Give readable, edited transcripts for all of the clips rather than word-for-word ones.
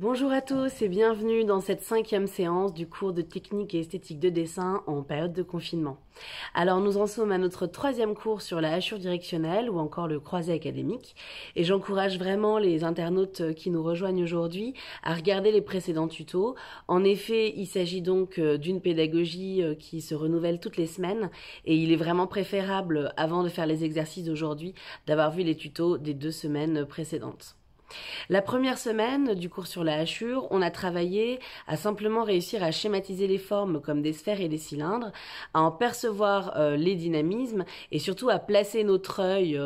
Bonjour à tous et bienvenue dans cette 5e séance du cours de technique et esthétique de dessin en période de confinement. Alors nous en sommes à notre 3e cours sur la hachure directionnelle ou encore le croisé académique et j'encourage vraiment les internautes qui nous rejoignent aujourd'hui à regarder les précédents tutos. En effet, il s'agit donc d'une pédagogie qui se renouvelle toutes les semaines et il est vraiment préférable, avant de faire les exercices d'aujourd'hui, d'avoir vu les tutos des 2 semaines précédentes. La première semaine du cours sur la hachure, on a travaillé à simplement réussir à schématiser les formes comme des sphères et des cylindres, à en percevoir les dynamismes et surtout à placer notre œil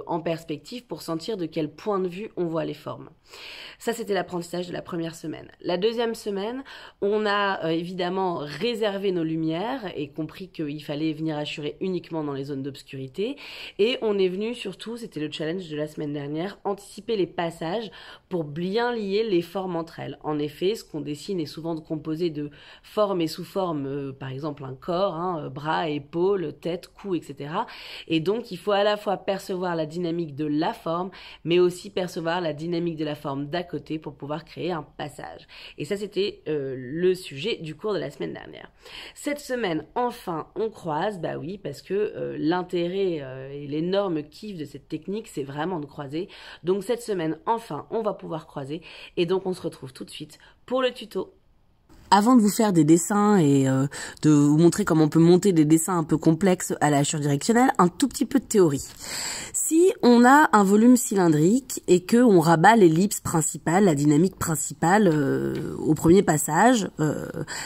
en perspective pour sentir de quel point de vue on voit les formes. Ça, c'était l'apprentissage de la première semaine. La deuxième semaine, on a évidemment réservé nos lumières et compris qu'il fallait venir hachurer uniquement dans les zones d'obscurité. Et on est venu surtout, c'était le challenge de la semaine dernière, anticiper les passages pour bien lier les formes entre elles. En effet, ce qu'on dessine est souvent composé de formes et sous-formes, par exemple un corps, bras, épaules, tête, cou, etc. Et donc, il faut à la fois percevoir la dynamique de la forme, mais aussi percevoir la dynamique de la forme d'à côté pour pouvoir créer un passage. Et ça, c'était le sujet du cours de la semaine dernière. Cette semaine, enfin, on croise, bah oui, parce que l'intérêt et l'énorme kiff de cette technique, c'est vraiment de croiser. Donc cette semaine, enfin, on va pouvoir croiser. Et donc, on se retrouve tout de suite pour le tuto. Avant de vous faire des dessins et de vous montrer comment on peut monter des dessins un peu complexes à la hachure directionnelle, un tout petit peu de théorie. Si on a un volume cylindrique et que on rabat l'ellipse principale, la dynamique principale au premier passage,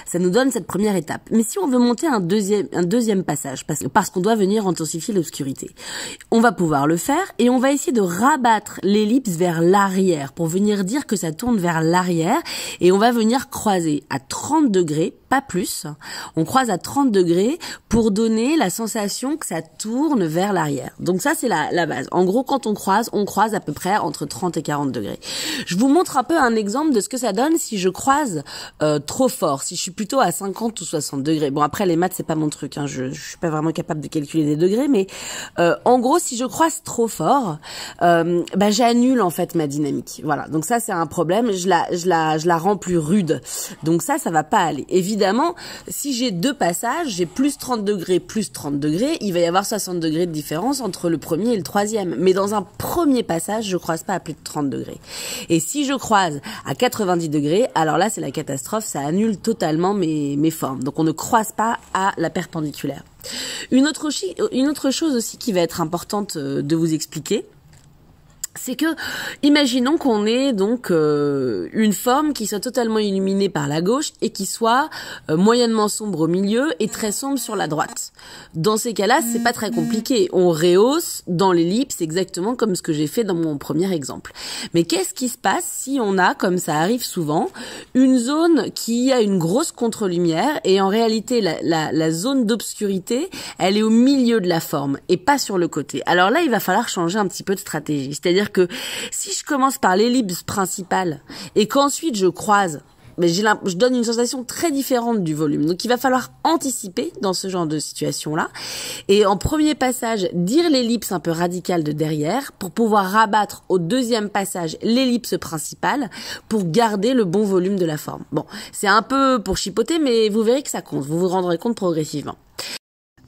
ça nous donne cette première étape. Mais si on veut monter un deuxième passage, parce qu'on doit venir intensifier l'obscurité, on va pouvoir le faire et on va essayer de rabattre l'ellipse vers l'arrière pour venir dire que ça tourne vers l'arrière et on va venir croiser à 30 degrés, pas plus. On croise à 30 degrés pour donner la sensation que ça tourne vers l'arrière. Donc ça, c'est la base. En gros, quand on croise à peu près entre 30 et 40 degrés. Je vous montre un peu un exemple de ce que ça donne si je croise trop fort, si je suis plutôt à 50 ou 60 degrés. Bon, après, les maths, c'est pas mon truc, je suis pas vraiment capable de calculer des degrés, mais en gros, si je croise trop fort, j'annule en fait ma dynamique. Voilà, donc ça, c'est un problème. Je la rends plus rude. Donc ça va pas aller. Évidemment, si j'ai deux passages, j'ai plus 30 degrés, il va y avoir 60 degrés de différence entre le premier et le troisième. Mais dans un premier passage, je croise pas à plus de 30 degrés. Et si je croise à 90 degrés, alors là, c'est la catastrophe, ça annule totalement mes formes. Donc on ne croise pas à la perpendiculaire. Une autre chose aussi qui va être importante de vous expliquer, c'est que, imaginons qu'on ait donc une forme qui soit totalement illuminée par la gauche et qui soit moyennement sombre au milieu et très sombre sur la droite. Dans ces cas-là, c'est pas très compliqué. On rehausse dans l'ellipse exactement comme ce que j'ai fait dans mon premier exemple. Mais qu'est-ce qui se passe si on a, comme ça arrive souvent, une zone qui a une grosse contre-lumière et en réalité la zone d'obscurité, elle est au milieu de la forme et pas sur le côté. Alors là, il va falloir changer un petit peu de stratégie. C'est-à-dire que si je commence par l'ellipse principale et qu'ensuite je croise, je donne une sensation très différente du volume. Donc il va falloir anticiper dans ce genre de situation-là. Et en premier passage, dire l'ellipse un peu radicale de derrière pour pouvoir rabattre au deuxième passage l'ellipse principale pour garder le bon volume de la forme. Bon, c'est un peu pour chipoter, mais vous verrez que ça compte. Vous vous rendrez compte progressivement.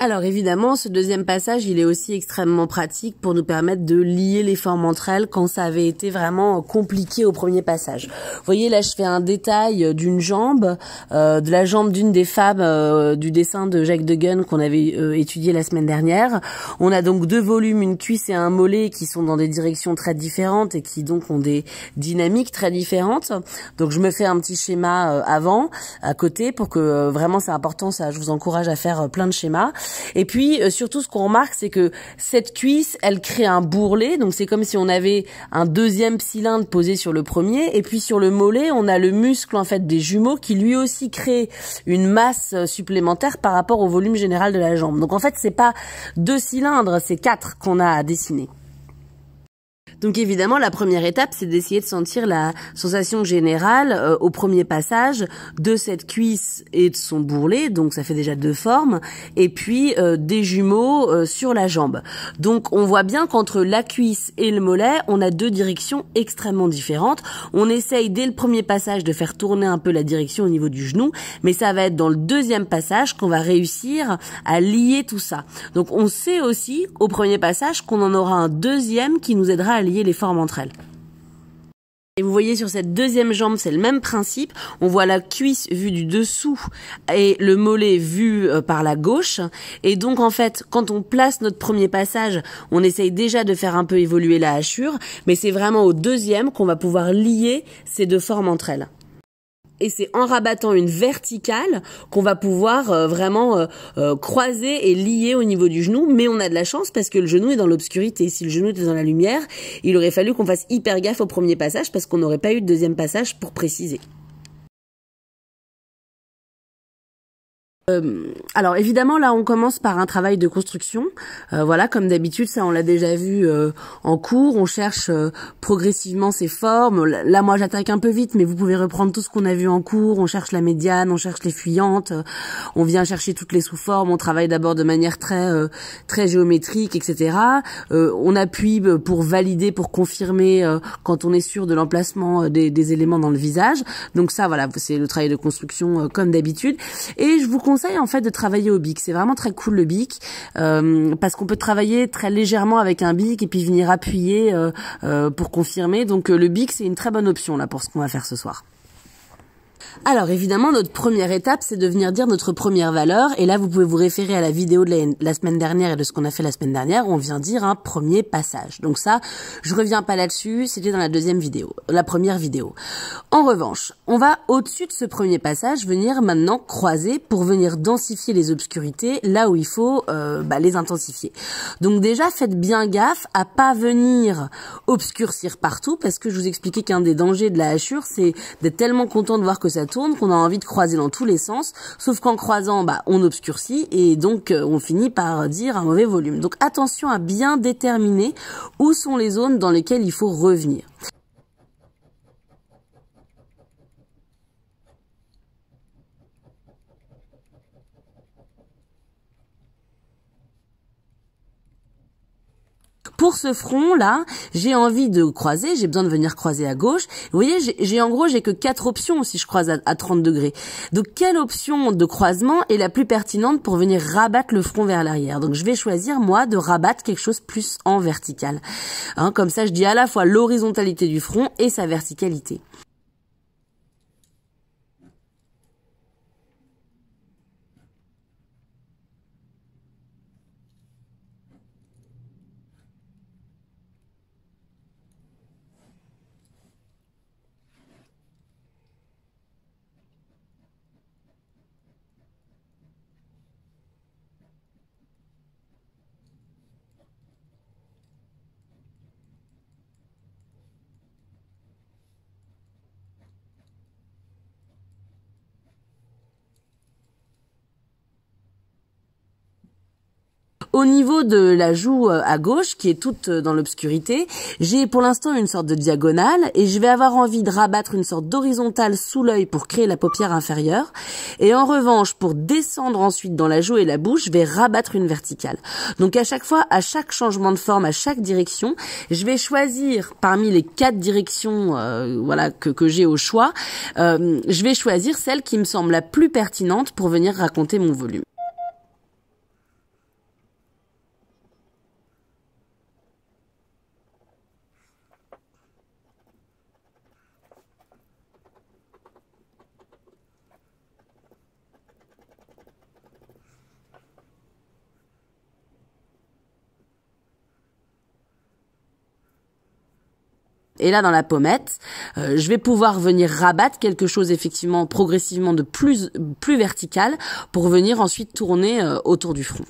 Alors évidemment, ce deuxième passage, il est aussi extrêmement pratique pour nous permettre de lier les formes entre elles quand ça avait été vraiment compliqué au premier passage. Vous voyez, là, je fais un détail d'une jambe, de la jambe d'une des femmes du dessin de Jacques Degun qu'on avait étudié la semaine dernière. On a donc deux volumes, une cuisse et un mollet qui sont dans des directions très différentes et qui donc ont des dynamiques très différentes. Donc je me fais un petit schéma avant, à côté, pour que vraiment c'est important, ça, je vous encourage à faire plein de schémas. Et puis surtout ce qu'on remarque, c'est que cette cuisse, elle crée un bourrelet, donc c'est comme si on avait un deuxième cylindre posé sur le premier, et puis sur le mollet, on a le muscle en fait des jumeaux qui lui aussi crée une masse supplémentaire par rapport au volume général de la jambe. Donc en fait, c'est pas deux cylindres, c'est 4 qu'on a à dessiner. Donc évidemment, la première étape, c'est d'essayer de sentir la sensation générale au premier passage de cette cuisse et de son bourrelet, donc ça fait déjà 2 formes, et puis des jumeaux sur la jambe. Donc on voit bien qu'entre la cuisse et le mollet, on a 2 directions extrêmement différentes. On essaye dès le premier passage de faire tourner un peu la direction au niveau du genou, mais ça va être dans le deuxième passage qu'on va réussir à lier tout ça. Donc on sait aussi au premier passage qu'on en aura un deuxième qui nous aidera à lier les formes entre elles. Et vous voyez sur cette deuxième jambe, c'est le même principe. On voit la cuisse vue du dessous et le mollet vu par la gauche. Et donc en fait, quand on place notre premier passage, on essaye déjà de faire un peu évoluer la hachure, mais c'est vraiment au deuxième qu'on va pouvoir lier ces 2 formes entre elles. Et c'est en rabattant une verticale qu'on va pouvoir vraiment croiser et lier au niveau du genou. Mais on a de la chance parce que le genou est dans l'obscurité. Si le genou était dans la lumière, il aurait fallu qu'on fasse hyper gaffe au premier passage parce qu'on n'aurait pas eu de deuxième passage pour préciser. Alors évidemment là on commence par un travail de construction, voilà comme d'habitude ça on l'a déjà vu en cours, on cherche progressivement ces formes, là moi j'attaque un peu vite mais vous pouvez reprendre tout ce qu'on a vu en cours, on cherche la médiane, on cherche les fuyantes, on vient chercher toutes les sous-formes, on travaille d'abord de manière très géométrique etc. On appuie pour valider, pour confirmer quand on est sûr de l'emplacement des éléments dans le visage, donc ça voilà c'est le travail de construction comme d'habitude et je vous conseille en fait de travailler au bic, c'est vraiment très cool le bic parce qu'on peut travailler très légèrement avec un bic et puis venir appuyer pour confirmer, donc le bic c'est une très bonne option là pour ce qu'on va faire ce soir. Alors évidemment notre première étape c'est de venir dire notre première valeur et là vous pouvez vous référer à la vidéo de la semaine dernière et de ce qu'on a fait la semaine dernière où on vient dire un premier passage. Donc ça je reviens pas là-dessus, c'était dans la première vidéo. En revanche on va au-dessus de ce premier passage venir maintenant croiser pour venir densifier les obscurités là où il faut les intensifier. Donc déjà faites bien gaffe à pas venir obscurcir partout parce que je vous expliquais qu'un des dangers de la hachure c'est d'être tellement content de voir que ça tourne qu'on a envie de croiser dans tous les sens, sauf qu'en croisant on obscurcit et donc on finit par dire un mauvais volume. Donc attention à bien déterminer où sont les zones dans lesquelles il faut revenir. Pour ce front là, j'ai envie de croiser, j'ai besoin de venir croiser à gauche. Vous voyez, j'ai que 4 options si je croise à 30 degrés. Donc quelle option de croisement est la plus pertinente pour venir rabattre le front vers l'arrière? Donc je vais choisir moi de rabattre quelque chose plus en vertical. Comme ça je dis à la fois l'horizontalité du front et sa verticalité. Au niveau de la joue à gauche, qui est toute dans l'obscurité, j'ai pour l'instant une sorte de diagonale et je vais avoir envie de rabattre une sorte d'horizontale sous l'œil pour créer la paupière inférieure. Et en revanche, pour descendre ensuite dans la joue et la bouche, je vais rabattre une verticale. Donc à chaque fois, à chaque changement de forme, à chaque direction, je vais choisir parmi les 4 directions que j'ai au choix, je vais choisir celle qui me semble la plus pertinente pour venir raconter mon volume. Et là, dans la pommette, je vais pouvoir venir rabattre quelque chose effectivement progressivement de plus vertical pour venir ensuite tourner autour du front.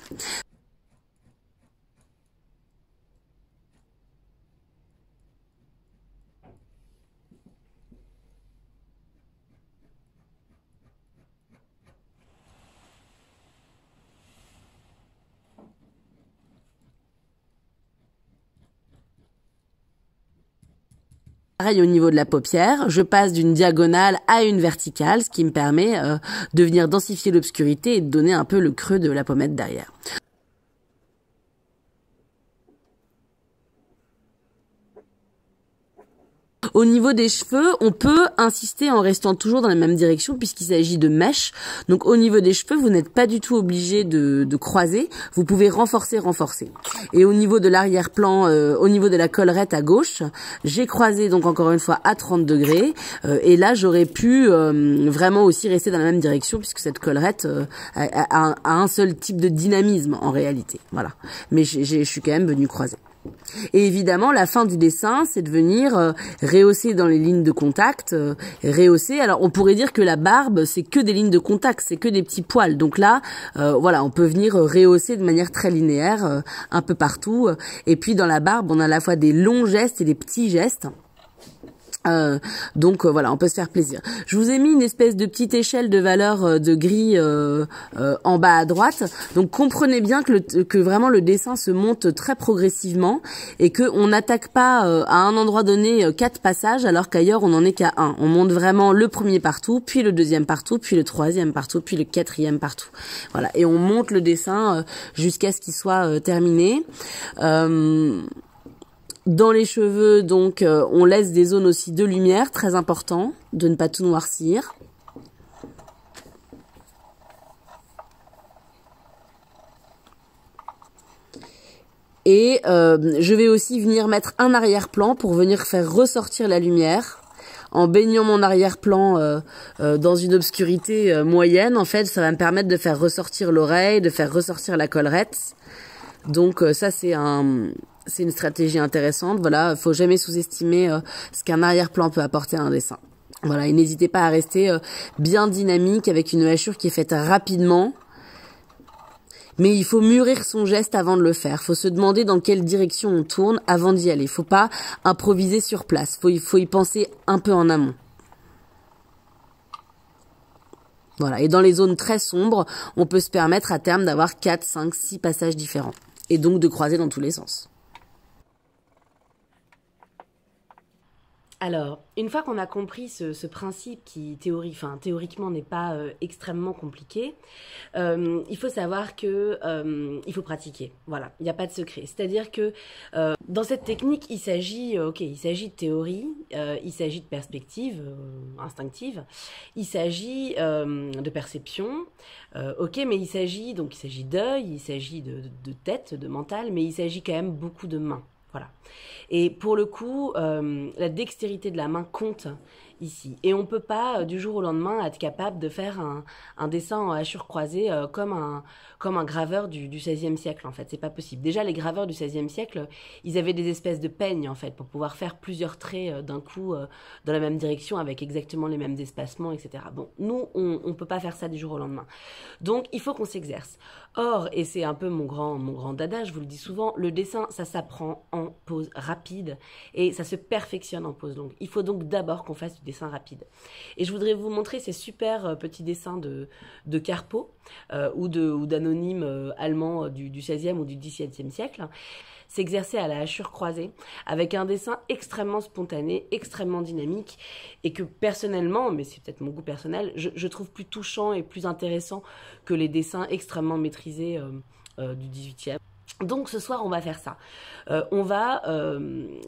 Pareil au niveau de la paupière, je passe d'une diagonale à une verticale, ce qui me permet de venir densifier l'obscurité et de donner un peu le creux de la pommette derrière. Au niveau des cheveux, on peut insister en restant toujours dans la même direction puisqu'il s'agit de mèches. Donc au niveau des cheveux, vous n'êtes pas du tout obligé de croiser. Vous pouvez renforcer. Et au niveau de l'arrière-plan, au niveau de la collerette à gauche, j'ai croisé donc encore une fois à 30 degrés. Et là, j'aurais pu vraiment aussi rester dans la même direction puisque cette collerette a un seul type de dynamisme en réalité. Voilà. Mais je suis quand même venue croiser. Et évidemment, la fin du dessin, c'est de venir rehausser dans les lignes de contact, rehausser. Alors, on pourrait dire que la barbe, c'est que des lignes de contact, c'est que des petits poils. Donc là, voilà, on peut venir rehausser de manière très linéaire un peu partout. Et puis, dans la barbe, on a à la fois des longs gestes et des petits gestes. Donc voilà, on peut se faire plaisir. Je vous ai mis une espèce de petite échelle de valeur de gris en bas à droite. Donc comprenez bien que vraiment le dessin se monte très progressivement et que on n'attaque pas à un endroit donné 4 passages alors qu'ailleurs on n'en est qu'à 1. On monte vraiment le premier partout, puis le deuxième partout, puis le troisième partout, puis le quatrième partout. Voilà, et on monte le dessin jusqu'à ce qu'il soit terminé. Dans les cheveux, donc, on laisse des zones aussi de lumière, très important, de ne pas tout noircir. Et je vais aussi venir mettre un arrière-plan pour venir faire ressortir la lumière. En baignant mon arrière-plan dans une obscurité moyenne, en fait, ça va me permettre de faire ressortir l'oreille, de faire ressortir la collerette. Donc ça, c'est une stratégie intéressante. Voilà, faut jamais sous-estimer ce qu'un arrière-plan peut apporter à un dessin. Voilà, et n'hésitez pas à rester bien dynamique avec une hachure qui est faite rapidement. Mais il faut mûrir son geste avant de le faire. Faut se demander dans quelle direction on tourne avant d'y aller. Faut pas improviser sur place. Faut y penser un peu en amont. Voilà, et dans les zones très sombres, on peut se permettre à terme d'avoir 4, 5, 6 passages différents. Et donc de croiser dans tous les sens. Alors, une fois qu'on a compris ce principe qui théoriquement n'est pas extrêmement compliqué, il faut savoir que il faut pratiquer. Voilà, il n'y a pas de secret. C'est-à-dire que dans cette technique, il s'agit de théorie, il s'agit de perspective instinctive, il s'agit de perception, mais il s'agit d'œil, il s'agit de tête, de mental, mais il s'agit quand même beaucoup de mains. Voilà. Et pour le coup, la dextérité de la main compte ici. Et on peut pas, du jour au lendemain, être capable de faire un dessin en hachure croisée comme un graveur du XVIe siècle, en fait. C'est pas possible. Déjà, les graveurs du XVIe siècle, ils avaient des espèces de peignes, en fait, pour pouvoir faire plusieurs traits d'un coup dans la même direction avec exactement les mêmes espacements, etc. Bon, nous, on peut pas faire ça du jour au lendemain. Donc, il faut qu'on s'exerce. Or, et c'est un peu mon grand dada, je vous le dis souvent, le dessin, ça s'apprend en pause rapide et ça se perfectionne en pause longue. Il faut donc d'abord qu'on fasse du dessin rapide. Et je voudrais vous montrer ces super petits dessins de Carpeaux ou d'anonymes allemands du XVIe ou du XVIIe siècle. S'exercer à la hachure croisée avec un dessin extrêmement spontané, extrêmement dynamique et que personnellement, mais c'est peut-être mon goût personnel, je trouve plus touchant et plus intéressant que les dessins extrêmement maîtrisés du XVIIIe. Donc ce soir, on va faire ça. On va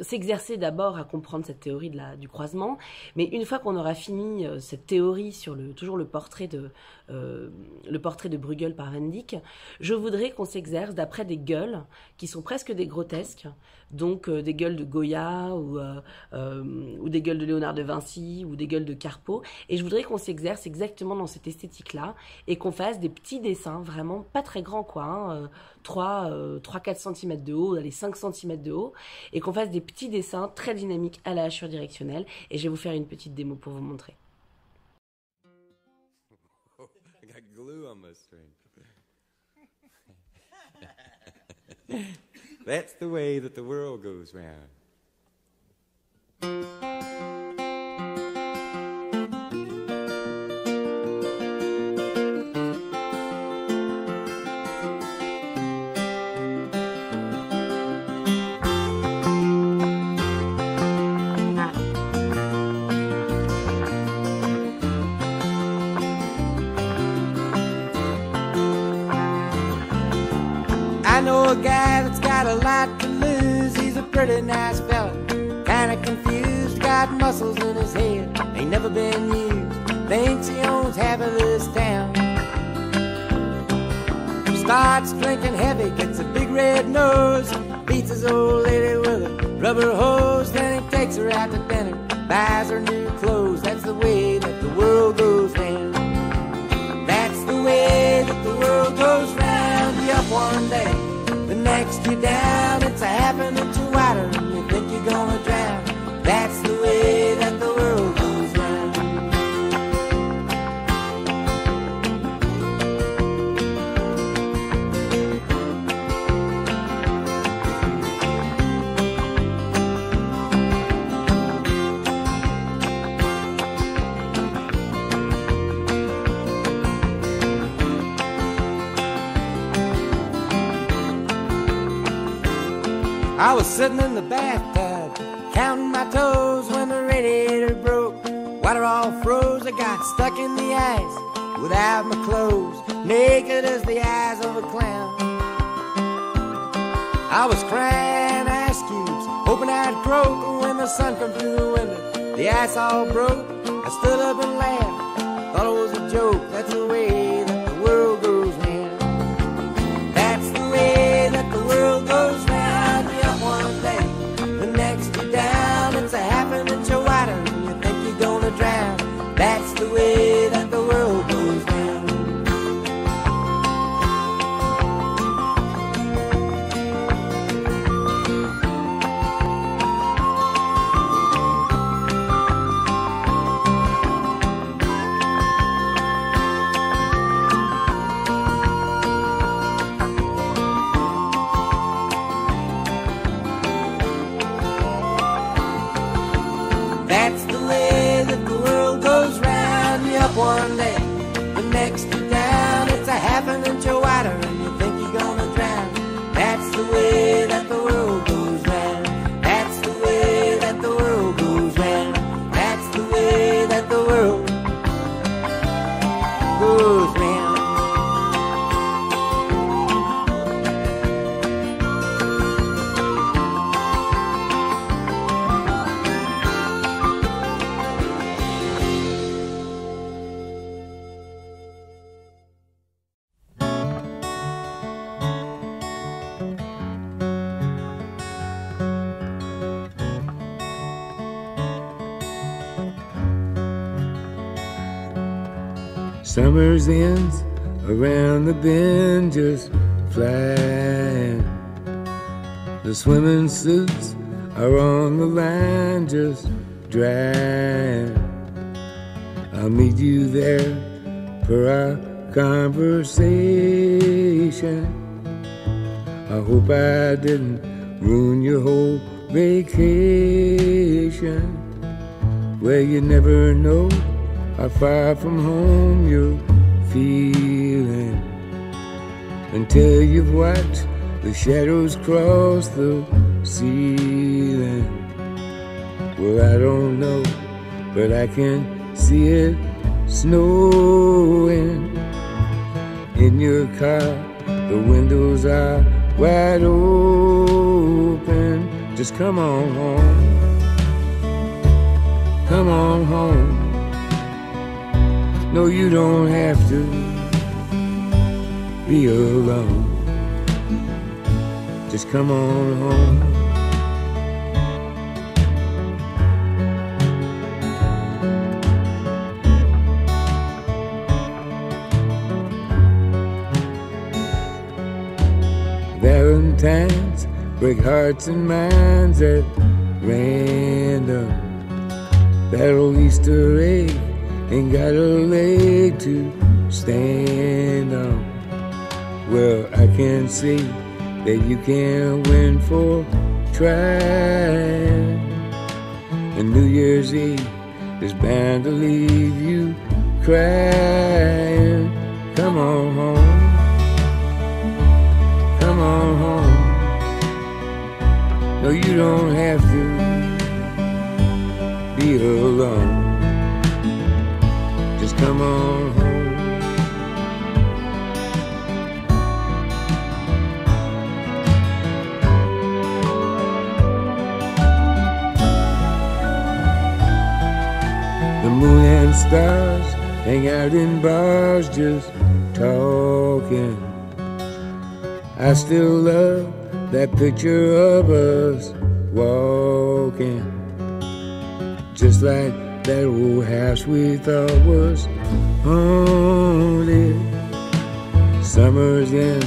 s'exercer d'abord à comprendre cette théorie du croisement, mais une fois qu'on aura fini cette théorie sur toujours le portrait de Bruegel par Van Dyck, je voudrais qu'on s'exerce d'après des gueules qui sont presque des grotesques, donc des gueules de Goya ou des gueules de Léonard de Vinci ou des gueules de Carpeaux, et je voudrais qu'on s'exerce exactement dans cette esthétique-là et qu'on fasse des petits dessins, vraiment pas très grands quoi, hein, 3-4 cm de haut, allez 5 cm de haut, et qu'on fasse des petits dessins très dynamiques à la hachure directionnelle, et je vais vous faire une petite démo pour vous montrer. I got glue on my string. That's the way that the world goes round. know a guy that's got a lot to lose. He's a pretty nice fella, kinda confused, got muscles in his head, ain't never been used, thinks he owns half of this town. Starts drinking heavy, gets a big red nose, beats his old lady with a rubber hose, then he takes her out to dinner, buys her new clothes. That's the way that the world goes round. That's the way that the world goes round. You up one day, the next you're down. It's a half an inch wider and you think you're gonna drown. That's the way that the world goes round. I was sitting in the bathtub, counting my toes when the radiator broke. Water all froze, I got stuck in the ice without my clothes, naked as the eyes of a clown. I was crying ice cubes, hoping I'd croak when the sun come through the window. The ice all broke, I stood up and laughed, thought it was a joke. That's the way that the world goes round. That's the way that the world goes round. One day, the next you're down. It's a half an inch wider and you think you're gonna drown. That's the way that the world goes round. One day, the next you're down. It's a half an inch wider and you think you're gonna drown. That's the way that the world goes round. That's the way that the world goes round. That's the way that the world goes round. Summer's ends around the bend just flying. The swimming suits are on the line just drying. I'll meet you there for our conversation. I hope I didn't ruin your whole vacation. Well, you never know how far from home you're feeling until you've watched the shadows cross the ceiling. Well, I don't know, but I can see it snowing. In your car, the windows are wide open. Just come on home. Come on home. No, you don't have to be alone. Just come on home. Valentines break hearts and minds at random. That old Easter egg ain't got a leg to stand on. Well, I can see that you can't win for trying. And New Year's Eve is bound to leave you crying. Come on home. Come on home. No, you don't have to be alone. Just come on home. The moon and stars hang out in bars just talking. I still love that picture of us walking, just like that old house we thought was haunted. Summer's end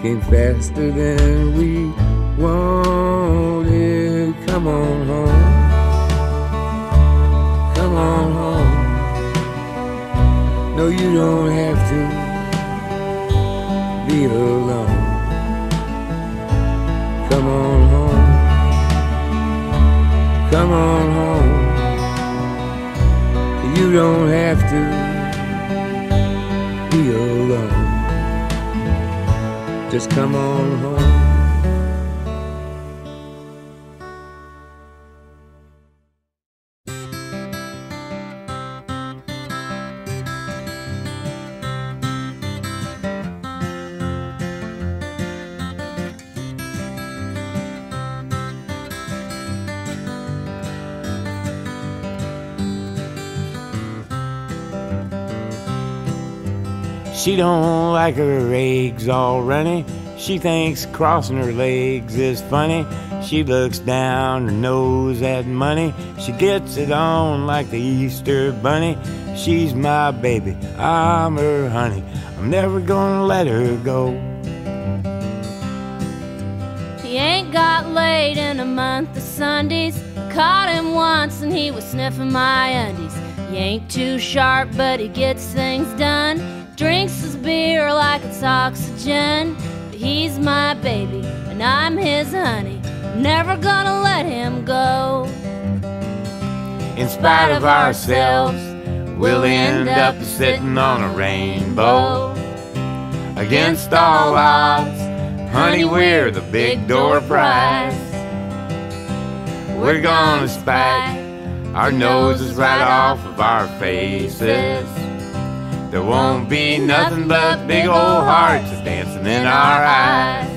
came faster than we wanted. Come on home, come on home. No, you don't have to be alone. Come on home, come on home. You don't have to be alone. Just come on home. She don't like her eggs all runny. She thinks crossing her legs is funny. She looks down her nose at money. She gets it on like the Easter bunny. She's my baby, I'm her honey. I'm never gonna let her go. He ain't got laid in a month of Sundays. Caught him once and he was sniffing my undies. He ain't too sharp, but he gets things done. Drinks his beer like it's oxygen. But he's my baby and I'm his honey. I'm never gonna let him go. In spite of ourselves, we'll end up sitting on a rainbow. Against all odds, honey, we're the big door prize. We're gonna spike our noses right off of our faces. There won't be nothing but big old hearts dancing in our eyes.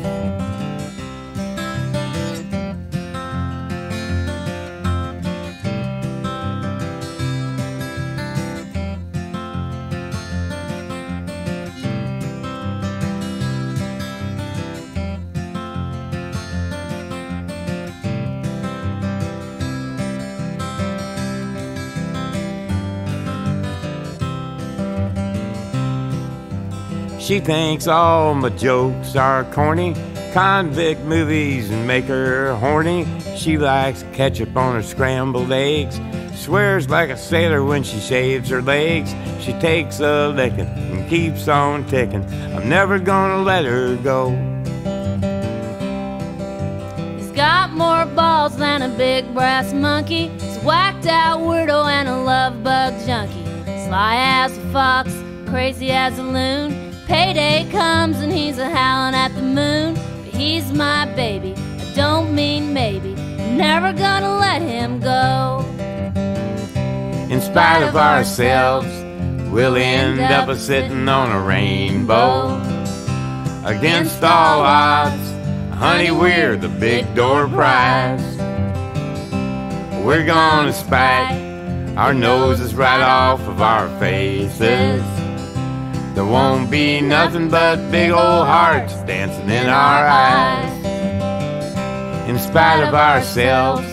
She thinks all my jokes are corny. Convict movies make her horny. She likes ketchup on her scrambled eggs. Swears like a sailor when she shaves her legs. She takes a licking and keeps on ticking. I'm never gonna let her go. He's got more balls than a big brass monkey. He's whacked out weirdo and a love bug junkie. Sly as a fox, crazy as a loon. Payday comes and he's a howling at the moon. But he's my baby, I don't mean maybe. I'm never gonna let him go. In spite of ourselves, we'll end up sitting on a rainbow. Against all odds, honey, we're the big door prize. We're gonna spike our noses right off of our faces. There won't be nothing but big old hearts dancing in our eyes. In spite of ourselves,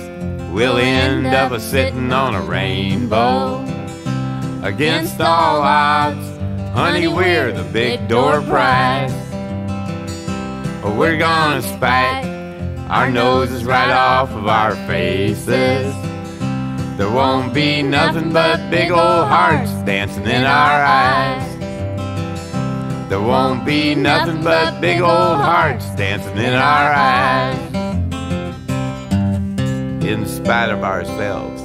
we'll end up sitting on a rainbow. Against all odds, honey, we're the big door prize. We're gonna spike our noses right off of our faces. There won't be nothing but big old hearts dancing in our eyes. There won't be nothing but big old hearts dancing in our eyes. In spite of ourselves.